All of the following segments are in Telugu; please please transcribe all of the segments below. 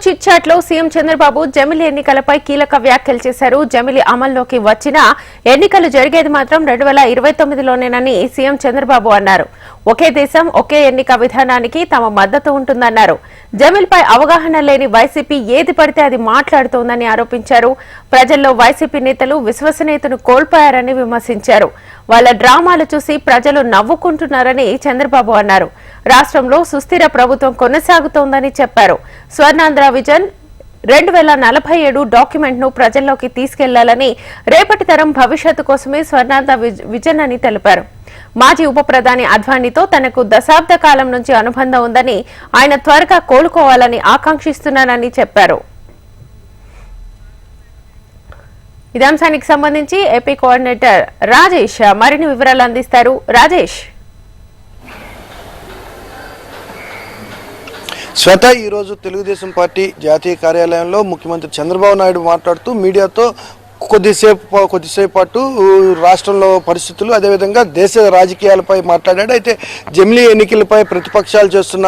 చిట్ చాట్ లో సీఎం చంద్రబాబు జమిలి ఎన్నికలపై కీలక వ్యాఖ్యలు చేశారు. జమిలి అమల్లోకి వచ్చినా ఎన్నికలు జరిగేది మాత్రం 2029లోనేనని సీఎం చంద్రబాబు అన్నారు. ఒకే దేశం ఒకే ఎన్నిక విధానానికి తమ మద్దతు ఉంటుందన్నారు. జమిలిపై అవగాహన లేని వైసీపీ ఏది పడితే అది మాట్లాడుతోందని ఆరోపించారు. ప్రజల్లో వైసీపీ నేతలు విశ్వసనీయతను కోల్పోయారని విమర్శించారు. వాళ్ల డ్రామాలు చూసి ప్రజలు నవ్వుకుంటున్నారని చంద్రబాబు అన్నారు. రాష్ట్రంలో సుస్థిర ప్రభుత్వం కొనసాగుతోందని చెప్పారు. స్వర్ణాంధ్ర విజన్ 2047 డాక్యుమెంట్ ను ప్రజల్లోకి తీసుకెళ్లాలని, రేపటి తరం భవిష్యత్తు కోసమే స్వర్ణాంధ్ర విజన్ అని తెలిపారు. మాజీ ఉప ప్రధాని అద్వానీతో తనకు దశాబ్ద కాలం నుంచి అనుబంధం ఉందని, ఆయన త్వరగా కోలుకోవాలని ఆకాంక్షిస్తున్నానని చెప్పారు. ఇదే అంశానికి సంబంధించి ఏపీ కోఆర్డినేటర్ రాజేష్ మరిన్ని వివరాలు అందిస్తారు. రాజేష్, శ్వేత, ఈరోజు తెలుగుదేశం పార్టీ జాతీయ కార్యాలయంలో ముఖ్యమంత్రి చంద్రబాబు నాయుడు మాట్లాడుతూ మీడియాతో కొద్దిసేపు పాటు రాష్ట్రంలో పరిస్థితులు, అదేవిధంగా దేశ రాజకీయాలపై మాట్లాడాడు. అయితే జమిలీ ఎన్నికలపై ప్రతిపక్షాలు చేస్తున్న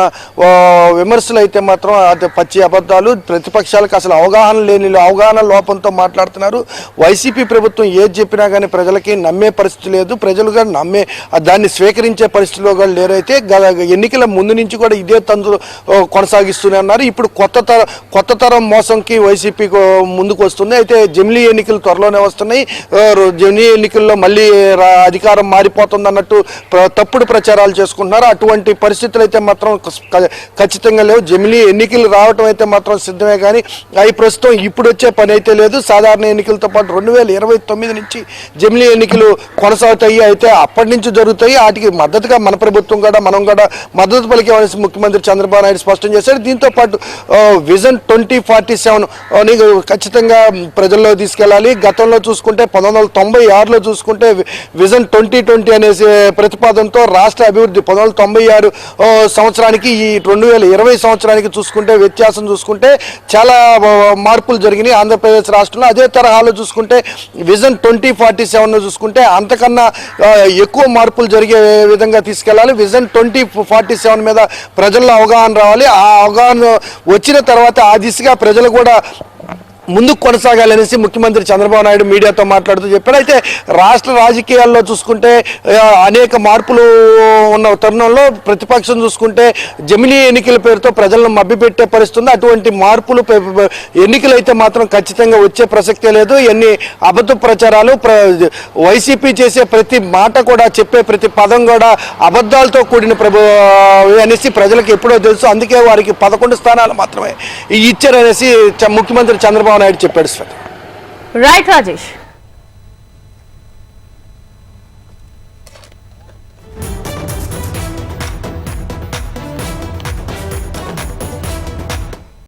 విమర్శలు అయితే మాత్రం అది పచ్చి అబద్ధాలు. ప్రతిపక్షాలకు అసలు అవగాహన లోపంతో మాట్లాడుతున్నారు. వైసీపీ ప్రభుత్వం ఏది చెప్పినా కానీ ప్రజలకి నమ్మే పరిస్థితి లేదు. ప్రజలుగా దాన్ని స్వీకరించే పరిస్థితిలో కూడా లేరు. అయితే ఎన్నికల ముందు నుంచి కూడా ఇదే తందులు కొనసాగిస్తూనే ఉన్నారు. ఇప్పుడు కొత్త తరం మోసంకి వైసీపీ ముందుకు వస్తుంది. అయితే జమిలీ ఎన్నికలు త్వరలోనే వస్తున్నాయి. జమిలీ ఎన్నికల్లో మళ్ళీ అధికారం మారిపోతుంది అన్నట్టు తప్పుడు ప్రచారాలు చేసుకుంటున్నారు. అటువంటి పరిస్థితులు అయితే మాత్రం ఖచ్చితంగా లేవు. జమిలీ ఎన్నికలు రావటం అయితే మాత్రం సిద్ధమే, కానీ అవి ప్రస్తుతం ఇప్పుడు వచ్చే పని అయితే లేదు. సాధారణ ఎన్నికలతో పాటు 2029 నుంచి జమిలీ ఎన్నికలు కొనసాగుతాయి. అయితే అప్పటి నుంచి జరుగుతాయి. వాటికి మద్దతుగా మన ప్రభుత్వం కూడా మనం కూడా మద్దతు పలికేవలసి ముఖ్యమంత్రి చంద్రబాబు నాయుడు స్పష్టం చేశారు. దీంతో పాటు విజన్ 2047 ఖచ్చితంగా ప్రజల్లో తీసుకెళ్లాలి. గతంలో చూసుకుంటే 1996లో చూసుకుంటే విజన్ 2020 అనే ప్రతిపాదనతో రాష్ట్ర అభివృద్ధి 1996 సంవత్సరానికి ఈ 2020 సంవత్సరానికి చూసుకుంటే వ్యత్యాసం చూసుకుంటే చాలా మార్పులు జరిగినాయి ఆంధ్రప్రదేశ్ రాష్ట్రంలో. అదే తరహాలో చూసుకుంటే విజన్ 2047 చూసుకుంటే అంతకన్నా ఎక్కువ మార్పులు జరిగే విధంగా తీసుకెళ్లాలి. విజన్ 2047 మీద ప్రజల్లో అవగాహన రావాలి. ఆ అవగాహన వచ్చిన తర్వాత ఆ దిశగా ప్రజలు కూడా ముందుకు కొనసాగాలనేసి ముఖ్యమంత్రి చంద్రబాబు నాయుడు మీడియాతో మాట్లాడుతూ చెప్పారు. అయితే రాష్ట్ర రాజకీయాల్లో చూసుకుంటే అనేక మార్పులు ఉన్న తరుణంలో ప్రతిపక్షం చూసుకుంటే జమిలీ ఎన్నికల పేరుతో ప్రజలను మభ్యపెట్టే పరిస్థితుంది. అటువంటి మార్పులు ఎన్నికలు అయితే మాత్రం ఖచ్చితంగా వచ్చే ప్రసక్తే లేదు. ఎన్ని అబద్ధ ప్రచారాలు, వైసీపీ చేసే ప్రతి మాట కూడా, చెప్పే ప్రతి పదం కూడా అబద్ధాలతో కూడిన అనేసి ప్రజలకు ఎప్పుడో తెలుసు. అందుకే వారికి 11 స్థానాలు మాత్రమే ఇచ్చారనేసి ముఖ్యమంత్రి చంద్రబాబు నాయుడు చెప్పాడు. రైట్ రాజేష్.